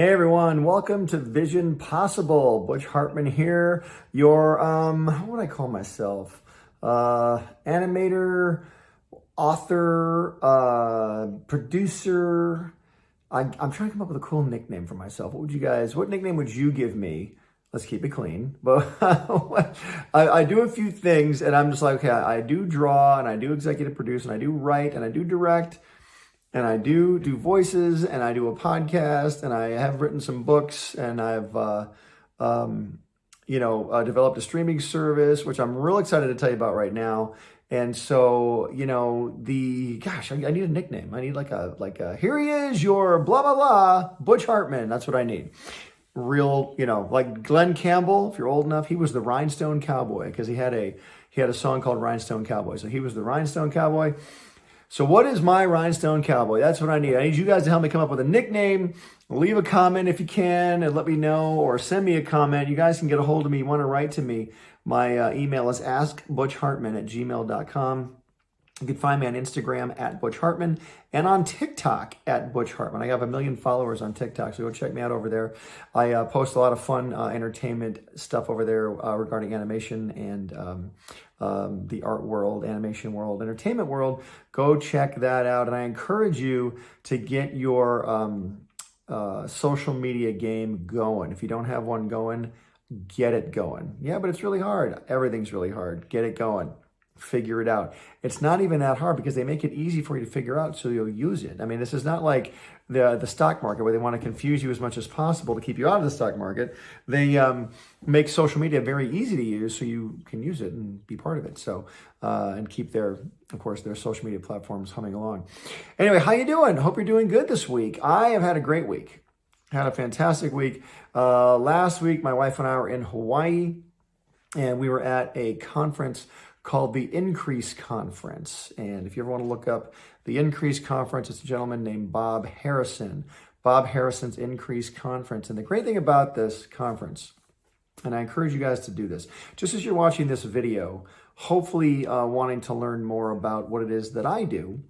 Hey everyone, welcome to Vision Possible. Butch Hartman here, your, what would I call myself? Animator, author, producer. I'm trying to come up with a cool nickname for myself. What nickname would you give me? Let's keep it clean. But I do a few things and I'm just like, okay, I do draw and I do executive produce and I do write and I do direct. And I do voices, and I do a podcast, and I have written some books, and I've, developed a streaming service, which I'm real excited to tell you about right now. And so, I need a nickname. I need like a, here he is, your blah, blah, blah, Butch Hartman. That's what I need. Real, like Glenn Campbell, if you're old enough, he was the Rhinestone Cowboy because he had a song called Rhinestone Cowboy. So he was the Rhinestone Cowboy. So what is my Rhinestone Cowboy? That's what I need. I need you guys to help me come up with a nickname. Leave a comment if you can and let me know, or send me a comment. You guys can get a hold of me. You want to write to me. My email is askbutchhartman@gmail.com. You can find me on Instagram @Butch Hartman and on TikTok @Butch Hartman. I have 1 million followers on TikTok, so go check me out over there. I post a lot of fun entertainment stuff over there regarding animation and the art world, animation world, entertainment world. Go check that out. And I encourage you to get your social media game going. If you don't have one going, get it going. Yeah, but it's really hard. Everything's really hard. Get it going. Figure it out. It's not even that hard because they make it easy for you to figure out so you'll use it. I mean, this is not like the stock market where they want to confuse you as much as possible to keep you out of the stock market. They make social media very easy to use so you can use it and be part of it. So, and keep their social media platforms humming along. Anyway, how you doing? Hope you're doing good this week. I have had a great week. Had a fantastic week. Last week, my wife and I were in Hawaii and we were at a conference called the Increase Conference. And if you ever want to look up the Increase Conference, it's a gentleman named Bob Harrison. Bob Harrison's Increase Conference. And the great thing about this conference, and I encourage you guys to do this, just as you're watching this video, hopefully wanting to learn more about what it is that I do,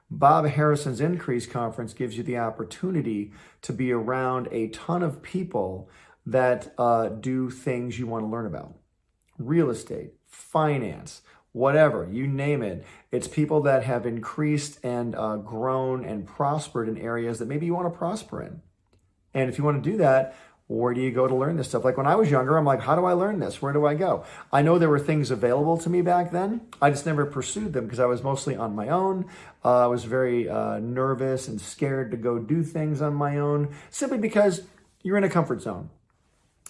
Bob Harrison's Increase Conference gives you the opportunity to be around a ton of people that do things you want to learn about. Real estate, finance, whatever, you name it. It's people that have increased and grown and prospered in areas that maybe you want to prosper in. And if you want to do that, where do you go to learn this stuff? Like when I was younger, I'm like, how do I learn this? Where do I go? I know there were things available to me back then. I just never pursued them because I was mostly on my own. I was very nervous and scared to go do things on my own, simply because you're in a comfort zone.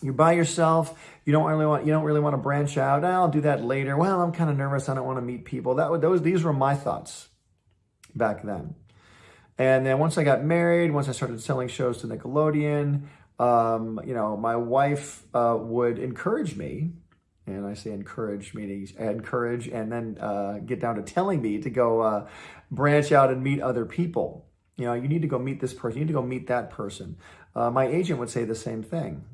You're by yourself. You don't really want to branch out. I'll do that later. Well, I'm kind of nervous. I don't want to meet people. These were my thoughts back then. And then once I got married, once I started selling shows to Nickelodeon, my wife would encourage me, and I say encourage, meaning encourage, and then get down to telling me to go branch out and meet other people. You need to go meet this person. You need to go meet that person. My agent would say the same thing.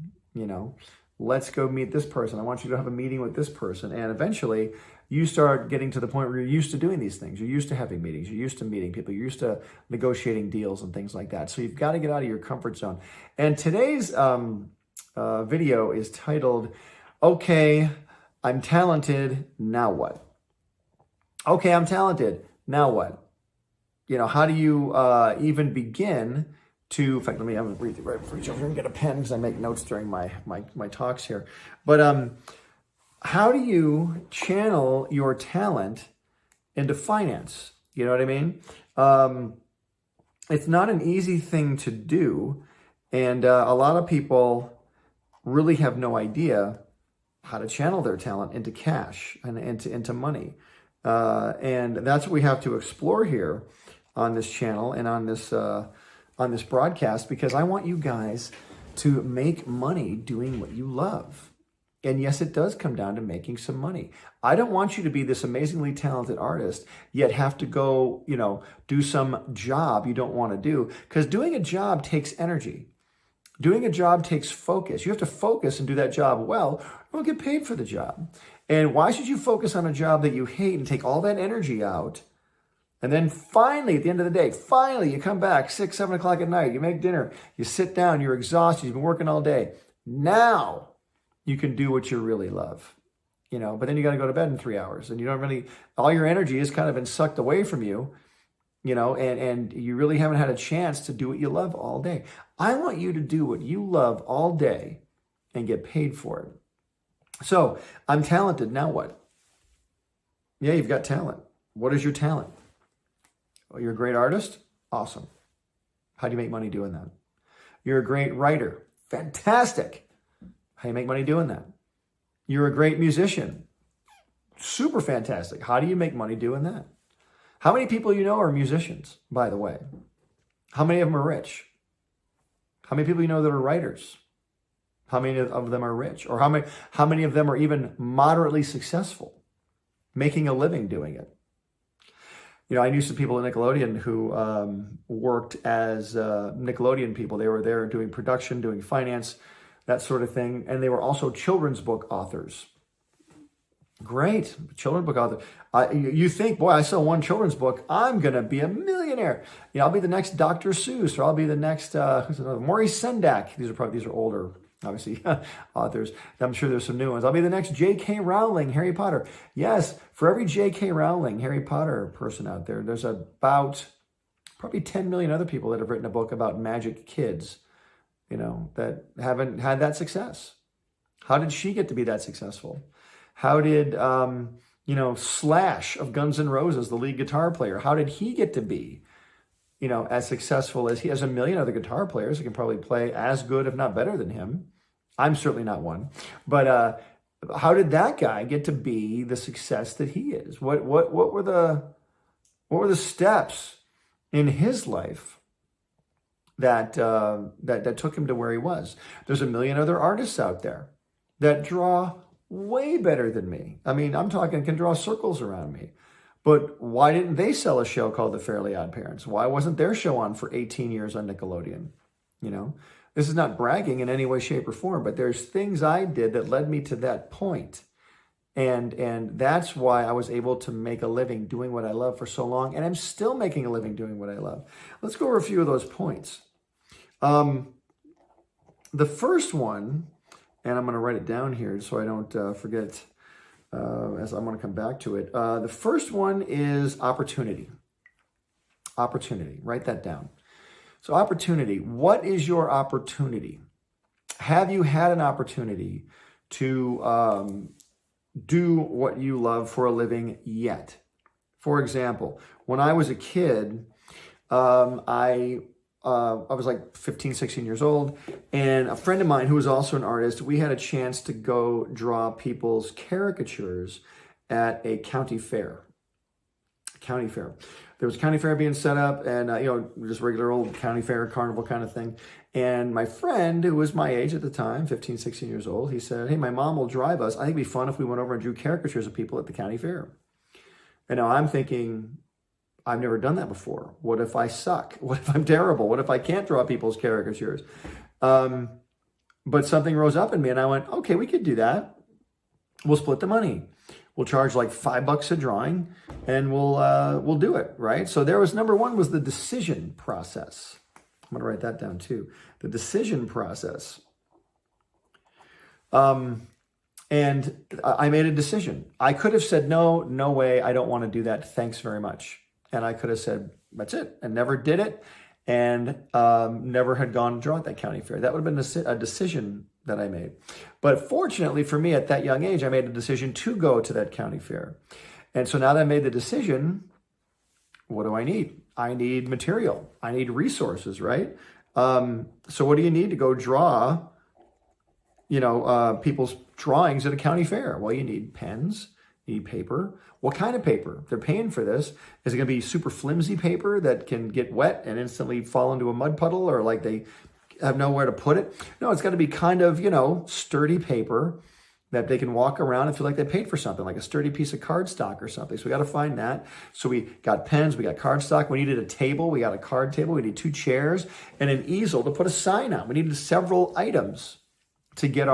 Let's go meet this person. I want you to have a meeting with this person. And eventually you start getting to the point where you're used to doing these things. You're used to having meetings. You're used to meeting people. You're used to negotiating deals and things like that. So you've got to get out of your comfort zone. And today's video is titled, Okay, I'm talented, now what? Okay, I'm talented, now what? How do you even begin to, in fact, I'm gonna reach over and get a pen because I make notes during my talks here. But how do you channel your talent into finance? You know what I mean? It's not an easy thing to do. And a lot of people really have no idea how to channel their talent into cash and into money. And that's what we have to explore here on this channel and on this broadcast, because I want you guys to make money doing what you love. And yes, it does come down to making some money. I don't want you to be this amazingly talented artist, yet have to go, do some job you don't want to do, because doing a job takes energy. Doing a job takes focus. You have to focus and do that job well, or get paid for the job. And why should you focus on a job that you hate and take all that energy out And then finally, at the end of the day, finally you come back 6, 7 o'clock at night, you make dinner, you sit down, you're exhausted, you've been working all day. Now you can do what you really love, but then you got to go to bed in 3 hours and you don't really, all your energy has kind of been sucked away from you, and you really haven't had a chance to do what you love all day. I want you to do what you love all day and get paid for it. So I'm talented. Now what? Yeah, you've got talent. What is your talent? Well, you're a great artist. Awesome. How do you make money doing that? You're a great writer. Fantastic. How do you make money doing that? You're a great musician. Super fantastic. How do you make money doing that? How many people you know are musicians, by the way? How many of them are rich? How many people you know that are writers? How many of them are rich? Or how many of them are even moderately successful, making a living doing it? I knew some people at Nickelodeon who worked as Nickelodeon people. They were there doing production, doing finance, that sort of thing. And they were also children's book authors. Great. Children's book author. You think, boy, I sell one children's book, I'm going to be a millionaire. I'll be the next Dr. Seuss, or I'll be the next Maurice Sendak. These are older, obviously, authors. I'm sure there's some new ones. I'll be the next J.K. Rowling, Harry Potter. Yes, for every J.K. Rowling, Harry Potter person out there, there's about probably 10 million other people that have written a book about magic kids, that haven't had that success. How did she get to be that successful? How did, Slash of Guns N' Roses, the lead guitar player, how did he get to be, as successful as he has? A million other guitar players who can probably play as good, if not better than him. I'm certainly not one. But how did that guy get to be the success that he is? What were the steps in his life that took him to where he was? There's a million other artists out there that draw way better than me. I mean, I'm talking can draw circles around me. But why didn't they sell a show called The Fairly Odd Parents? Why wasn't their show on for 18 years on Nickelodeon? This is not bragging in any way, shape, or form, but there's things I did that led me to that point. And that's why I was able to make a living doing what I love for so long. And I'm still making a living doing what I love. Let's go over a few of those points. The first one, and I'm going to write it down here so I don't forget, as I'm going to come back to it. The first one is opportunity. Opportunity. Write that down. So opportunity. What is your opportunity? Have you had an opportunity to do what you love for a living yet? For example, when I was a kid, I was like 15, 16 years old, and a friend of mine who was also an artist, we had a chance to go draw people's caricatures at a county fair. There was a county fair being set up, and just regular old county fair, carnival kind of thing. And my friend, who was my age at the time, 15, 16 years old, he said, hey, my mom will drive us. I think it'd be fun if we went over and drew caricatures of people at the county fair. And now I'm thinking, I've never done that before. What if I suck? What if I'm terrible? What if I can't draw people's caricatures? But something rose up in me and I went, okay, we could do that. We'll split the money. We'll charge like $5 a drawing and we'll do it, right? So there was, number one was the decision process. I'm going to write that down too. The decision process. And I made a decision. I could have said, no way. I don't want to do that. Thanks very much. And I could have said, that's it, and never did it, and never had gone to draw at that county fair. That would have been a decision that I made. But fortunately for me at that young age, I made a decision to go to that county fair. And so now that I made the decision, what do I need? I need material. I need resources, right? So what do you need to go draw, people's drawings at a county fair? Well, you need pens. You need paper. What kind of paper? They're paying for this. Is it going to be super flimsy paper that can get wet and instantly fall into a mud puddle, or like they have nowhere to put it? No, it's got to be kind of, sturdy paper that they can walk around and feel like they paid for something, like a sturdy piece of cardstock or something. So we got to find that. So we got pens, we got cardstock. We needed a table. We got a card table. We need 2 chairs and an easel to put a sign on. We needed several items to get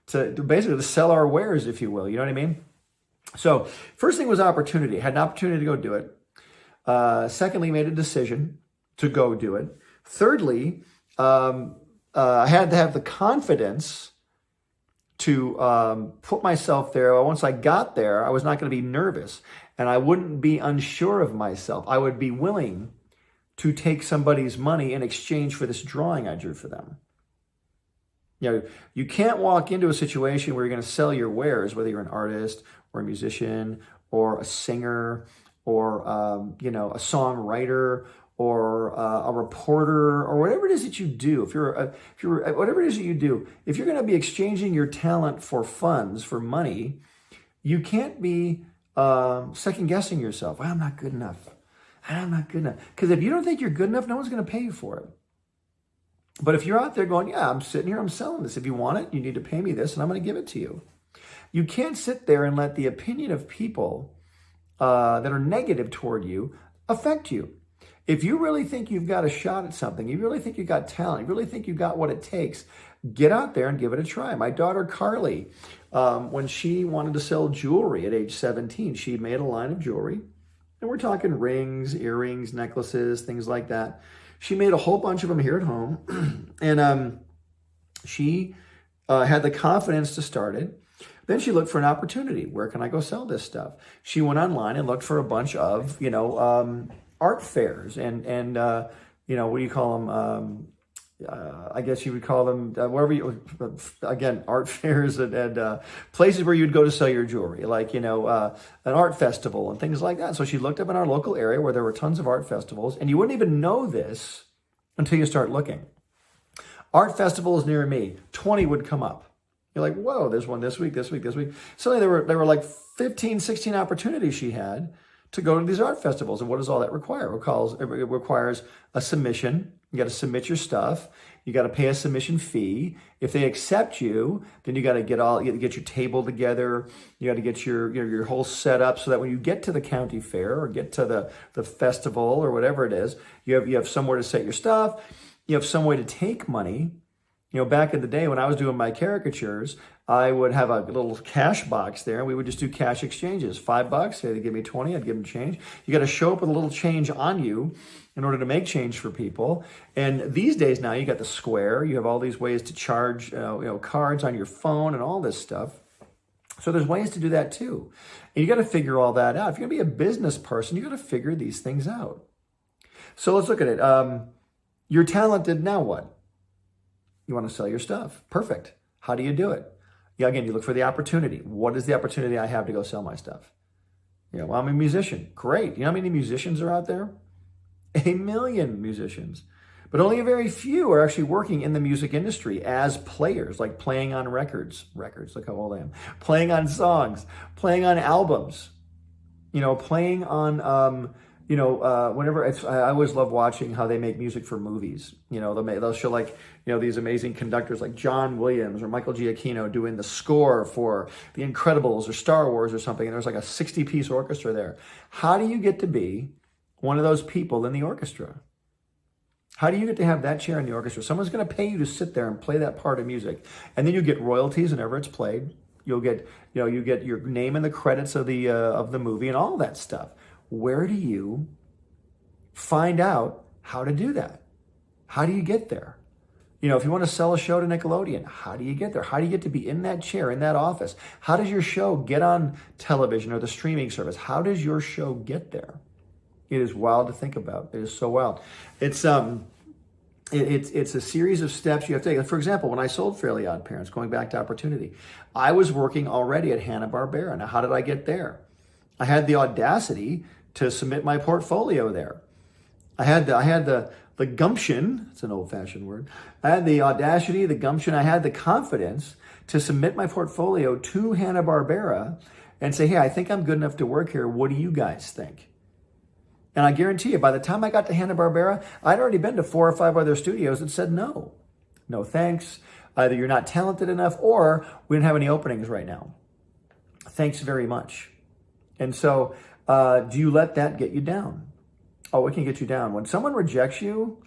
basically to sell our wares, if you will. You know what I mean? So first thing was opportunity. I had an opportunity to go do it. Secondly, made a decision to go do it. Thirdly, I had to have the confidence to put myself there. Once I got there, I was not going to be nervous, and I wouldn't be unsure of myself. I would be willing to take somebody's money in exchange for this drawing I drew for them. You can't walk into a situation where you're going to sell your wares, whether you're an artist or a musician or a singer or a songwriter or a reporter or whatever it is that you do. If you're whatever it is that you do, if you're going to be exchanging your talent for funds, for money, you can't be second guessing yourself. I'm not good enough. I'm not good enough. Because if you don't think you're good enough, no one's going to pay you for it. But if you're out there going, yeah, I'm sitting here, I'm selling this. If you want it, you need to pay me this, and I'm going to give it to you. You can't sit there and let the opinion of people that are negative toward you affect you. If you really think you've got a shot at something, you really think you got talent, you really think you got what it takes, get out there and give it a try. My daughter Carly, when she wanted to sell jewelry at age 17, she made a line of jewelry. And we're talking rings, earrings, necklaces, things like that. She made a whole bunch of them here at home. And she had the confidence to start it. Then she looked for an opportunity. Where can I go sell this stuff? She went online and looked for a bunch of, art fairs and what do you call them? I guess you would call them, art fairs and places where you'd go to sell your jewelry, like, an art festival and things like that. So she looked up in our local area where there were tons of art festivals, and you wouldn't even know this until you start looking. Art festivals near me, 20 would come up. You're like, whoa, there's one this week. Suddenly there were like 15, 16 opportunities she had to go to these art festivals. And what does all that require? It requires a submission. You got to submit your stuff. You got to pay a submission fee. If they accept you, then you got to get your table together. You got to get your whole setup so that when you get to the county fair or get to the festival or whatever it is, you have somewhere to set your stuff. You have some way to take money. Back in the day when I was doing my caricatures, I would have a little cash box there, and we would just do cash exchanges. $5, say they give me 20, I'd give them change. You got to show up with a little change on you in order to make change for people. And these days now, you got the Square. You have all these ways to charge, cards on your phone and all this stuff. So there's ways to do that too. And you got to figure all that out. If you're going to be a business person, you got to figure these things out. So let's look at it. You're talented, now what? You want to sell your stuff. Perfect. How do you do it? Again, you look for the opportunity. What is the opportunity I have to go sell my stuff? Well, I'm a musician. Great. You know how many musicians are out there? 1 million musicians. But only a very few are actually working in the music industry as players, like playing on records, look how old I am, playing on songs, playing on albums, playing on, whenever I always love watching how they make music for movies. They'll show these amazing conductors like John Williams or Michael Giacchino doing the score for The Incredibles or Star Wars or something. And there's like a 60-piece orchestra there. How do you get to be one of those people in the orchestra? How do you get to have that chair in the orchestra? Someone's going to pay you to sit there and play that part of music. And then you get royalties whenever it's played. You'll get, you get your name in the credits of the movie and all that stuff. Where do you find out how to do that? How do you get there? If you want to sell a show to Nickelodeon, how do you get there? How do you get to be in that chair, in that office? How does your show get on television or the streaming service? How does your show get there? It is wild to think about. It is so wild. It's a series of steps you have to take. For example, when I sold Fairly Odd Parents, going back to opportunity, I was working already at Hanna-Barbera. Now, how did I get there? I had the audacity to submit my portfolio there. I had the gumption, it's an old-fashioned word. I had the audacity, the gumption, I had the confidence to submit my portfolio to Hanna-Barbera and say, hey, I think I'm good enough to work here. What do you guys think? And I guarantee you, by the time I got to Hanna-Barbera, I'd already been to 4 or 5 other studios that said no. No thanks. Either you're not talented enough or we don't have any openings right now. Thanks very much. And so do you let that get you down? Oh, it can get you down. When someone rejects you,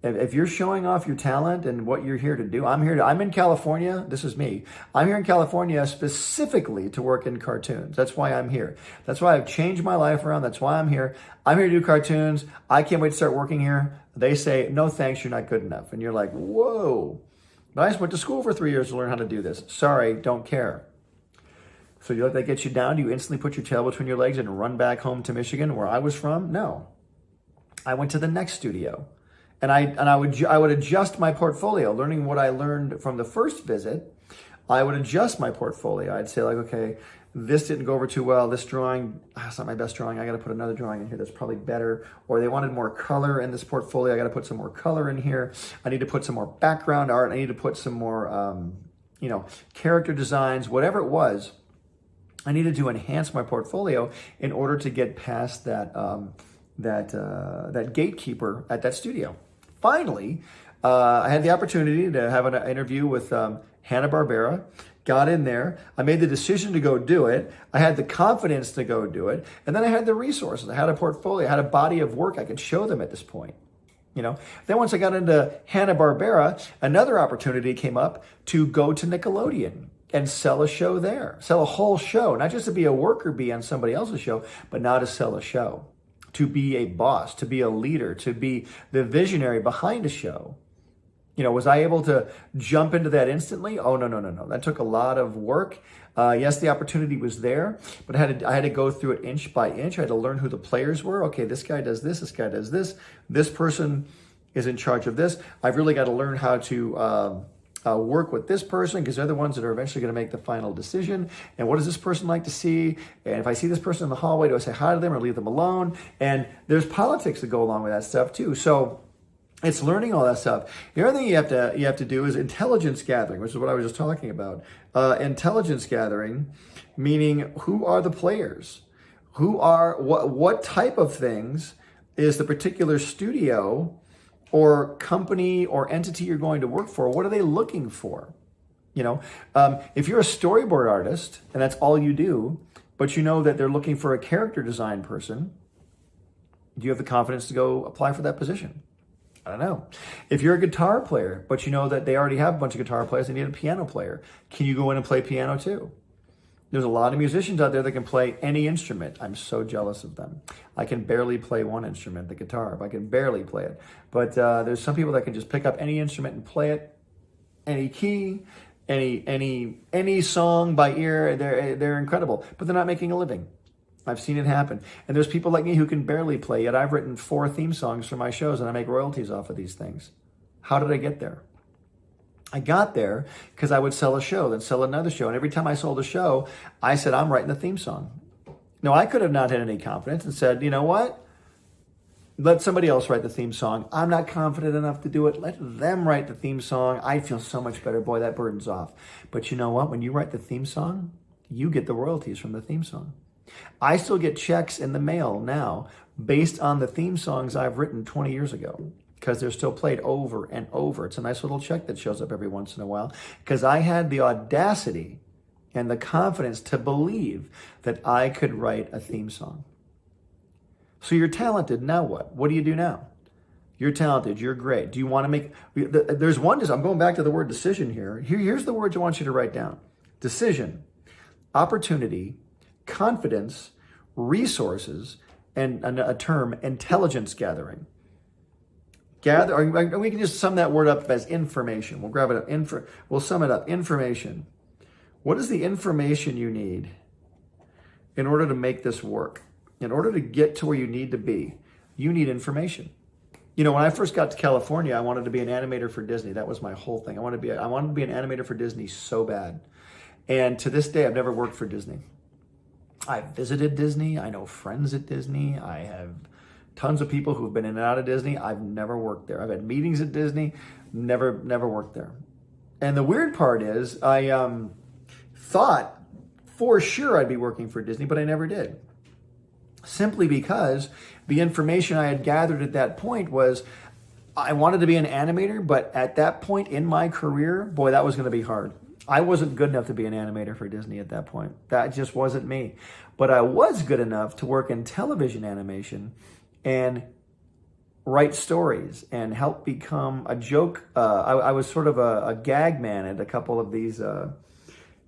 If you're showing off your talent and what you're here to do, I'm in California. This is me. I'm here in California specifically to work in cartoons. That's why I'm here. That's why I've changed my life around. That's why I'm here. I'm here to do cartoons. I can't wait to start working here. They say, no, thanks, you're not good enough. And you're like, whoa. But I just went to school for 3 years to learn how to do this. Sorry, don't care. So you let that get you down? Do you instantly put your tail between your legs and run back home to Michigan, where I was from? No. I went to the next studio. And I would adjust my portfolio, learning what I learned from the first visit. I would adjust my portfolio. I'd say like, okay, this didn't go over too well. This drawing, it's not my best drawing. I got to put another drawing in here that's probably better. Or they wanted more color in this portfolio. I got to put some more color in here. I need to put some more background art. I need to put some more, character designs, whatever it was. I needed to enhance my portfolio in order to get past that gatekeeper at that studio. Finally, I had the opportunity to have an interview with Hanna-Barbera, got in there. I made the decision to go do it. I had the confidence to go do it. And then I had the resources. I had a portfolio. I had a body of work I could show them at this point. Then once I got into Hanna-Barbera, another opportunity came up to go to Nickelodeon and sell a show there, sell a whole show, not just to be a worker bee on somebody else's show, but now to sell a show. To be a boss, to be a leader, to be the visionary behind a show. Was I able to jump into that instantly? Oh, no. That took a lot of work. Yes, the opportunity was there, but I had to go through it inch by inch. I had to learn who the players were. Okay, this guy does this guy does this. This person is in charge of this. I've really got to learn how to work with this person, because they're the ones that are eventually going to make the final decision. And what does this person like to see? And if I see this person in the hallway, do I say hi to them or leave them alone? And there's politics that go along with that stuff too. So it's learning all that stuff. The other thing you have to do is intelligence gathering, which is what I was just talking about. Intelligence gathering, meaning who are the players? What type of things is the particular studio or company or entity you're going to work for? What are they looking for? If you're a storyboard artist and that's all you do, but you know that they're looking for a character design person, do you have the confidence to go apply for that position? I don't know. If you're a guitar player, but you know that they already have a bunch of guitar players, they need a piano player, can you go in and play piano too? There's a lot of musicians out there that can play any instrument. I'm so jealous of them. I can barely play one instrument, the guitar. I can barely play it. But there's some people that can just pick up any instrument and play it, any key, any song by ear. They're incredible, but they're not making a living. I've seen it happen. And there's people like me who can barely play, yet I've written 4 theme songs for my shows and I make royalties off of these things. How did I get there? I got there because I would sell a show, then sell another show. And every time I sold a show, I said, I'm writing the theme song. Now, I could have not had any confidence and said, you know what? Let somebody else write the theme song. I'm not confident enough to do it. Let them write the theme song. I feel so much better. Boy, that burden's off. But you know what? When you write the theme song, you get the royalties from the theme song. I still get checks in the mail now based on the theme songs I've written 20 years ago, because they're still played over and over. It's a nice little check that shows up every once in a while, because I had the audacity and the confidence to believe that I could write a theme song. So you're talented. Now what? What do you do now? You're talented. You're great. Do you want to make... There's one... I'm going back to the word decision here. Here's the words I want you to write down. Decision, opportunity, confidence, resources, and a term, intelligence gathering. We can just sum that word up as information. We'll grab it up. We'll sum it up. Information. What is the information you need in order to make this work? In order to get to where you need to be, you need information. When I first got to California, I wanted to be an animator for Disney. That was my whole thing. I wanted to be an animator for Disney so bad. And to this day, I've never worked for Disney. I've visited Disney. I know friends at Disney. I have tons of people who've been in and out of Disney. I've never worked there. I've had meetings at Disney, never worked there. And the weird part is I thought for sure I'd be working for Disney, but I never did. Simply because the information I had gathered at that point was I wanted to be an animator, but at that point in my career, boy, that was going to be hard. I wasn't good enough to be an animator for Disney at that point. That just wasn't me. But I was good enough to work in television animation and write stories and help become a joke. I was sort of a gag man at a couple of these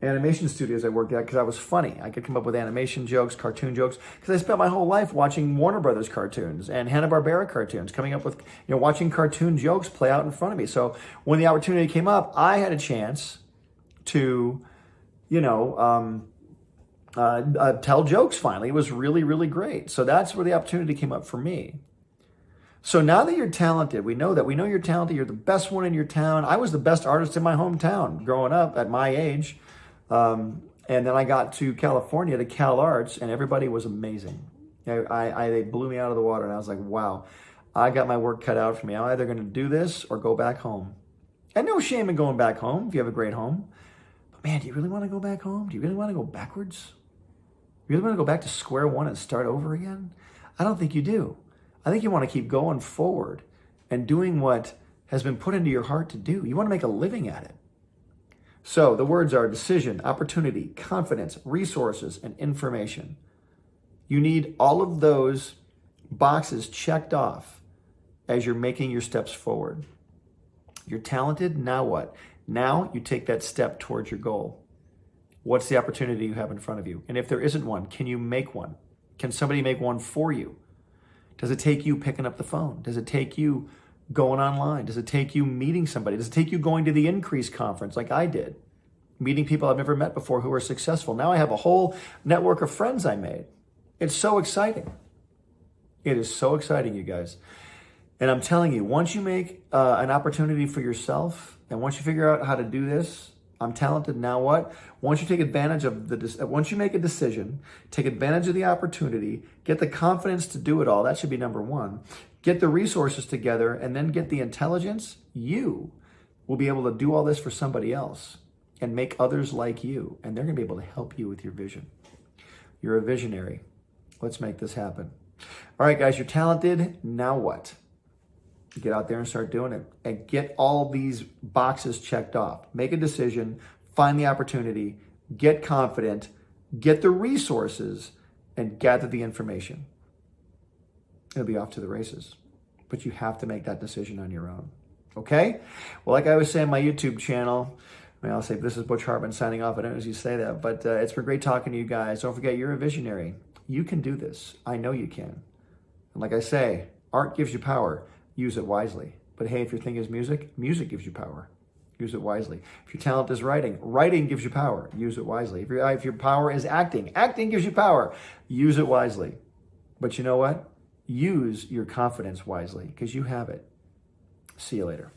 animation studios I worked at because I was funny. I could come up with animation jokes, cartoon jokes, because I spent my whole life watching Warner Brothers cartoons and Hanna-Barbera cartoons, coming up with, watching cartoon jokes play out in front of me. So when the opportunity came up, I had a chance to, tell jokes finally. It was really, really great. So that's where the opportunity came up for me. So now that you're talented, we know you're talented, you're the best one in your town. I was the best artist in my hometown growing up at my age. And then I got to California, to Cal Arts, and everybody was amazing. They blew me out of the water, and I was like, wow, I got my work cut out for me. I'm either going to do this or go back home. And no shame in going back home if you have a great home. But man, do you really want to go back home? Do you really want to go backwards? You really want to go back to square one and start over again? I don't think you do. I think you want to keep going forward and doing what has been put into your heart to do. You want to make a living at it. So the words are decision, opportunity, confidence, resources, and information. You need all of those boxes checked off as you're making your steps forward. You're talented, now what? Now you take that step towards your goal. What's the opportunity you have in front of you? And if there isn't one, can you make one? Can somebody make one for you? Does it take you picking up the phone? Does it take you going online? Does it take you meeting somebody? Does it take you going to the Increase conference like I did? Meeting people I've never met before who are successful. Now I have a whole network of friends I made. It's so exciting. It is so exciting, you guys. And I'm telling you, once you make an opportunity for yourself, and once you figure out how to do this, I'm talented, now what? Once you take advantage of once you make a decision, take advantage of the opportunity, get the confidence to do it all, that should be number one. Get the resources together, and then get the intelligence, you will be able to do all this for somebody else and make others like you, and they're gonna be able to help you with your vision. You're a visionary. Let's make this happen. All right, guys, you're talented, now what? Get out there and start doing it and get all these boxes checked off. Make a decision, find the opportunity, get confident, get the resources, and gather the information. It'll be off to the races, but you have to make that decision on your own. Okay? Well, like I was saying, my YouTube channel, I'll say this is Butch Hartman signing off. I don't know as you say that, but it's been great talking to you guys. Don't forget, you're a visionary. You can do this. I know you can. And like I say, art gives you power. Use it wisely. But hey, if your thing is music, music gives you power. Use it wisely. If your talent is writing, writing gives you power. Use it wisely. If your power is acting, acting gives you power. Use it wisely. But you know what? Use your confidence wisely because you have it. See you later.